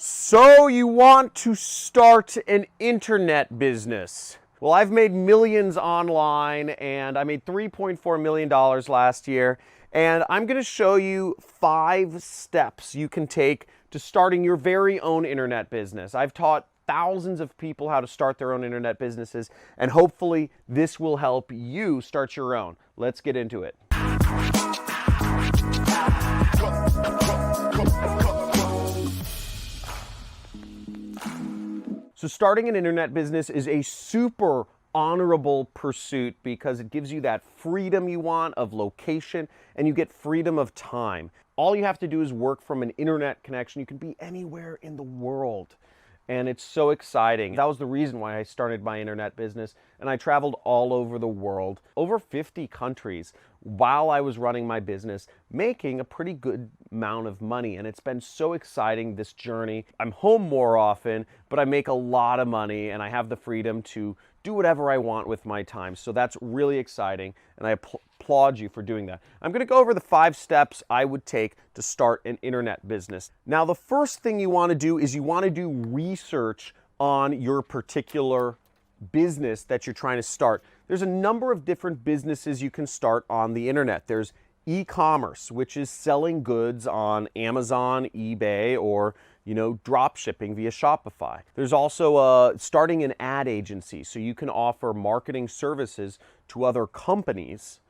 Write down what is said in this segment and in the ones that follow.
So you want to start an internet business? Well, I've made millions online and I made $3.4 million last year. And I'm going to show you 5 steps you can take to starting your very own internet business. I've taught thousands of people how to start their own internet businesses, and hopefully this will help you start your own. Let's get into it. So starting an internet business is a super honorable pursuit because it gives you that freedom you want of location and you get freedom of time. All you have to do is work from an internet connection. You can be anywhere in the world. And it's so exciting. That was the reason why I started my internet business, and I traveled all over the world, over 50 countries, while I was running my business, making a pretty good amount of money. And it's been so exciting, this journey. I'm home more often, but I make a lot of money and I have the freedom to do whatever I want with my time. So that's really exciting, and I applaud you for doing that. I'm going to go over the 5 steps I would take to start an internet business. Now, the first thing you want to do is you want to do research on your particular business that you're trying to start. There's a number of different businesses you can start on the internet. There's e-commerce, which is selling goods on Amazon, eBay, or drop shipping via Shopify. There's also starting an ad agency, so you can offer marketing services to other companies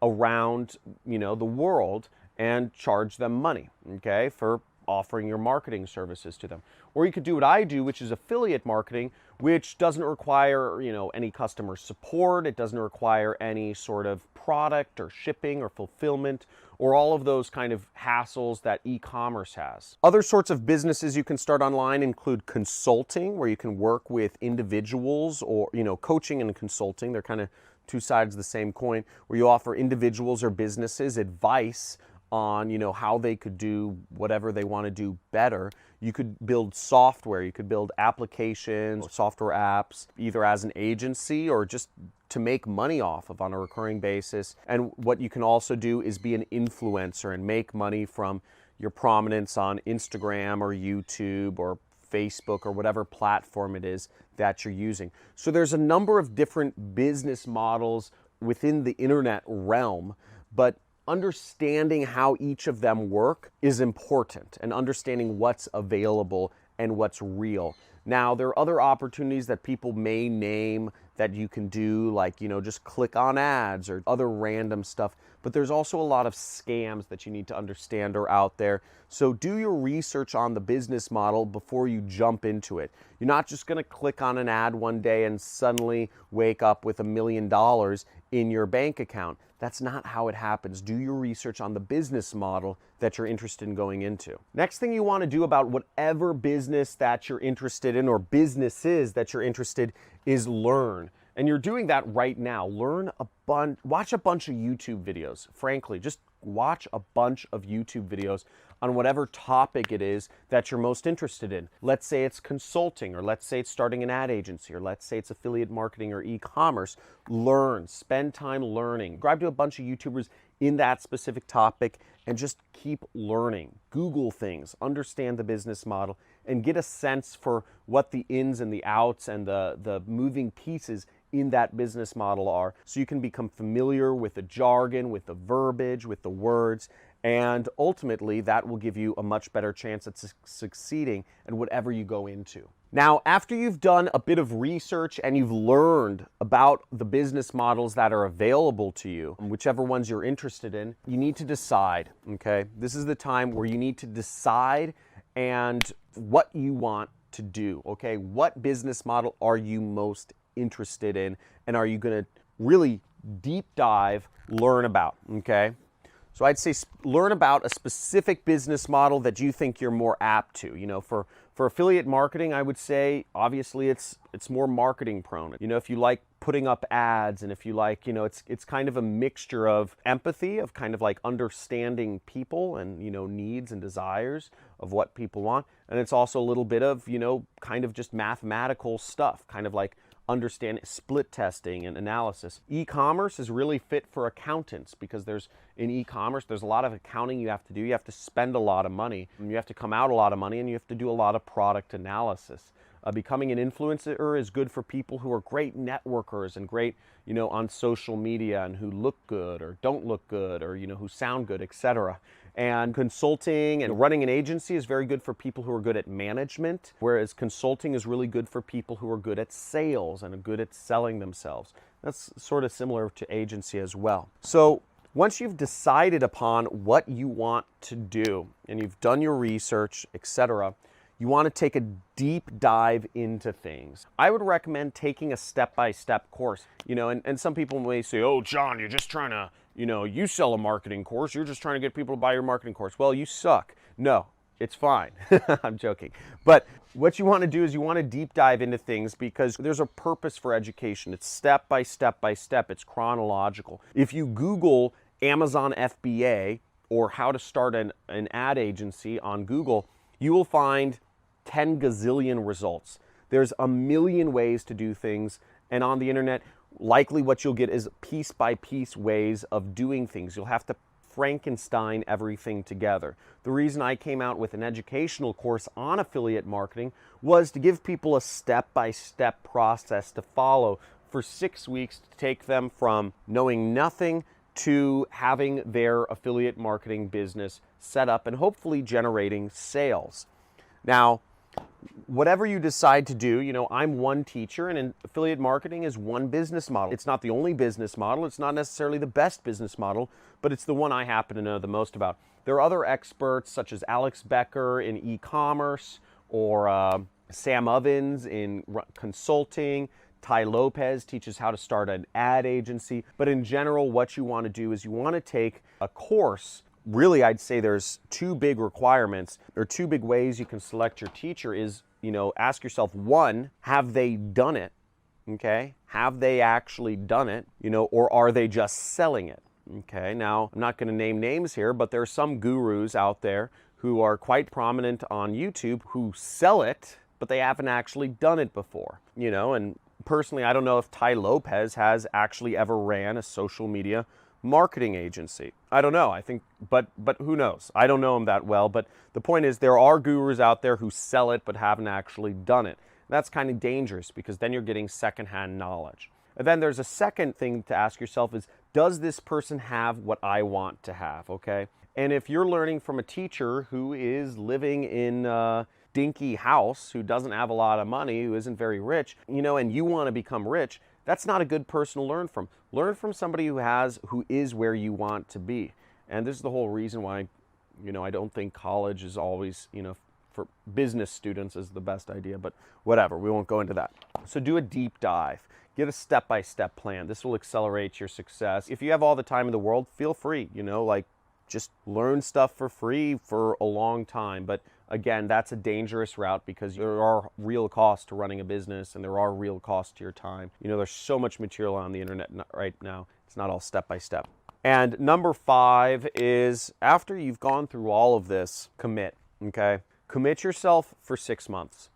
around the world and charge them money, okay, for offering your marketing services to them. Or you could do what I do, which is affiliate marketing, which doesn't require any customer support. It doesn't require any sort of product or shipping or fulfillment or all of those kind of hassles that e-commerce has. Other sorts of businesses you can start online include consulting, where you can work with individuals, or coaching and consulting. They're kind of two sides of the same coin, where you offer individuals or businesses advice on how they could do whatever they want to do better. You could build software, you could build applications, software apps, either as an agency or just to make money off of on a recurring basis. And what you can also do is be an influencer and make money from your prominence on Instagram or YouTube or Facebook or whatever platform it is that you're using. So there's a number of different business models within the internet realm, but understanding how each of them work is important, and understanding what's available and what's real. Now, there are other opportunities that people may name that you can do, like, just click on ads or other random stuff. But there's also a lot of scams that you need to understand are out there. So do your research on the business model before you jump into it. You're not just going to click on an ad one day and suddenly wake up with $1 million in your bank account. That's not how it happens. Do your research on the business model that you're interested in going into. Next thing you want to do about whatever business that you're interested in or businesses that you're interested is learn. And you're doing that right now. Watch a bunch of YouTube videos. Frankly, just watch a bunch of YouTube videos on whatever topic it is that you're most interested in. Let's say it's consulting, or let's say it's starting an ad agency, or let's say it's affiliate marketing or e-commerce. Learn, spend time learning. Subscribe to a bunch of YouTubers in that specific topic and just keep learning. Google things, understand the business model, and get a sense for what the ins and the outs and the moving pieces in that business model are, so you can become familiar with the jargon, with the verbiage, with the words, and ultimately that will give you a much better chance at succeeding at whatever you go into. Now, after you've done a bit of research and you've learned about the business models that are available to you, whichever ones you're interested in, you need to decide, okay? This is the time where you need to decide and what you want to do, okay? What business model are you most interested in, and are you going to really deep dive, learn about, okay? So I'd say learn about a specific business model that you think you're more apt to. For affiliate marketing, I would say obviously it's more marketing prone. If you like putting up ads, and if you like, it's kind of a mixture of empathy, of kind of like understanding people and needs and desires of what people want, and it's also a little bit of kind of just mathematical stuff, kind of like understand split testing and analysis. E-commerce is really fit for accountants because in e-commerce, there's a lot of accounting you have to do. You have to spend a lot of money, and you have to come out a lot of money, and you have to do a lot of product analysis. Becoming an influencer is good for people who are great networkers and great, on social media and who look good or don't look good or, who sound good, etc. And consulting and running an agency is very good for people who are good at management, whereas consulting is really good for people who are good at sales and are good at selling themselves. That's sort of similar to agency as well. So once you've decided upon what you want to do and you've done your research, etc., you want to take a deep dive into things. I would recommend taking a step-by-step course. And some people may say, oh, John, you're just trying to, you sell a marketing course. You're just trying to get people to buy your marketing course. Well, you suck. No, it's fine. I'm joking. But what you want to do is you want to deep dive into things because there's a purpose for education. It's step by step by step. It's chronological. If you Google Amazon FBA or how to start an ad agency on Google, you will find 10 gazillion results. There's a million ways to do things, and on the internet, likely what you'll get is piece by piece ways of doing things. You'll have to Frankenstein everything together. The reason I came out with an educational course on affiliate marketing was to give people a step-by-step process to follow for 6 weeks to take them from knowing nothing to having their affiliate marketing business set up and hopefully generating sales. Now, whatever you decide to do, I'm one teacher and affiliate marketing is one business model. It's not the only business model. It's not necessarily the best business model, but it's the one I happen to know the most about. There are other experts such as Alex Becker in e-commerce or Sam Ovens in consulting. Tai Lopez teaches how to start an ad agency. But in general, what you want to do is you want to take a course. Really, I'd say there's two big requirements or two big ways you can select your teacher is, ask yourself, one, have they done it? Okay. Have they actually done it? Or are they just selling it? Okay. Now, I'm not going to name names here, but there are some gurus out there who are quite prominent on YouTube who sell it, but they haven't actually done it before, and personally, I don't know if Tai Lopez has actually ever ran a social media marketing agency. I don't know. I think, but who knows? I don't know him that well, but the point is there are gurus out there who sell it but haven't actually done it. That's kind of dangerous because then you're getting secondhand knowledge. And then there's a second thing to ask yourself is, does this person have what I want to have, okay? And if you're learning from a teacher who is living in a dinky house, who doesn't have a lot of money, who isn't very rich, and you want to become rich, that's not a good person to learn from. Learn from somebody who is where you want to be. And this is the whole reason why, I don't think college is always, for business students is the best idea, but whatever, we won't go into that. So do a deep dive. Get a step-by-step plan. This will accelerate your success. If you have all the time in the world, feel free, just learn stuff for free for a long time. But again, that's a dangerous route because there are real costs to running a business and there are real costs to your time. There's so much material on the internet right now. It's not all step by step. And number 5 is after you've gone through all of this, commit, okay? Commit yourself for 6 months,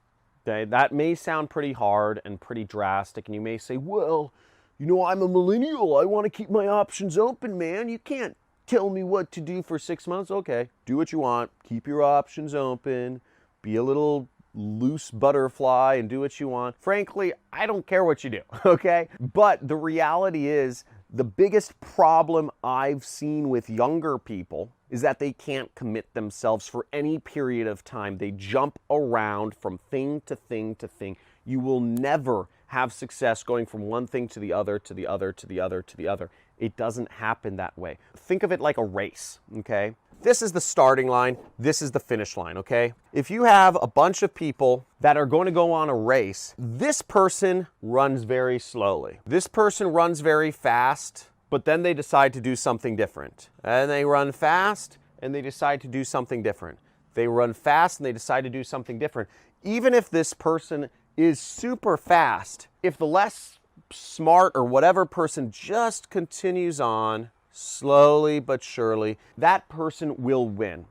okay? That may sound pretty hard and pretty drastic, and you may say, well, I'm a millennial. I want to keep my options open, man. You can't tell me what to do for 6 months. Okay, do what you want. Keep your options open. Be a little loose butterfly and do what you want. Frankly, I don't care what you do, okay? But the reality is, the biggest problem I've seen with younger people is that they can't commit themselves for any period of time. They jump around from thing to thing to thing. You will never have success going from one thing to the other, to the other, to the other, to the other. It doesn't happen that way. Think of it like a race, okay? This is the starting line, this is the finish line, okay? If you have a bunch of people that are going to go on a race, this person runs very slowly. This person runs very fast, but then they decide to do something different. And they run fast and they decide to do something different. They run fast and they decide to do something different. Even if this person is super fast, if the less smart or whatever person just continues on slowly but surely, that person will win.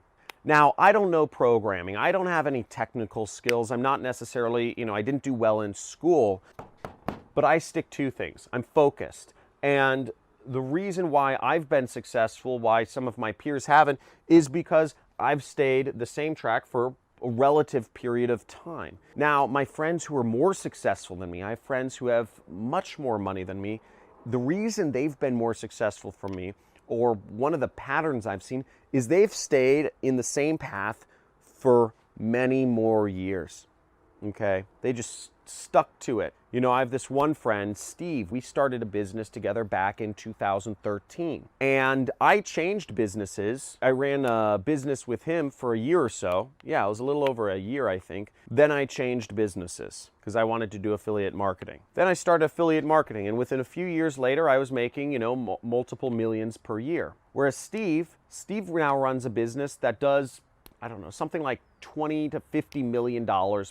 Now, I don't know programming. I don't have any technical skills. I'm not necessarily, I didn't do well in school. but I stick to things. I'm focused. And the reason why I've been successful, why some of my peers haven't, is because I've stayed the same track for a relative period of time. Now, my friends who are more successful than me, I have friends who have much more money than me. The reason they've been more successful from me, or one of the patterns I've seen, is they've stayed in the same path for many more years. Okay? They just stuck to it. You know, I have this one friend, Steve. We started a business together back in 2013. And I changed businesses. I ran a business with him for a year or so. Yeah, it was a little over a year, I think. Then I changed businesses because I wanted to do affiliate marketing. Then I started affiliate marketing, and within a few years later, I was making, you know, multiple millions per year. Whereas Steve now runs a business that does, I don't know, something like $20 to $50 million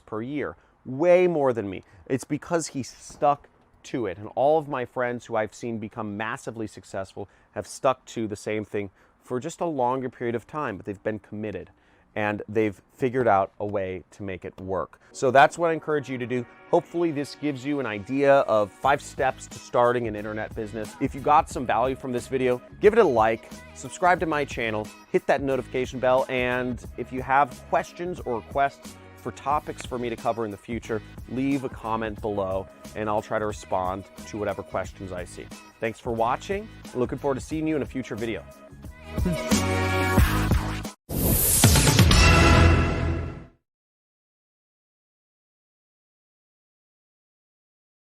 per year. Way more than me. It's because he stuck to it. And all of my friends who I've seen become massively successful have stuck to the same thing for just a longer period of time, but they've been committed and they've figured out a way to make it work. So that's what I encourage you to do. Hopefully this gives you an idea of 5 steps to starting an internet business. If you got some value from this video, give it a like, subscribe to my channel, hit that notification bell, and if you have questions or requests for topics for me to cover in the future, leave a comment below and I'll try to respond to whatever questions I see. Thanks for watching. Looking forward to seeing you in a future video.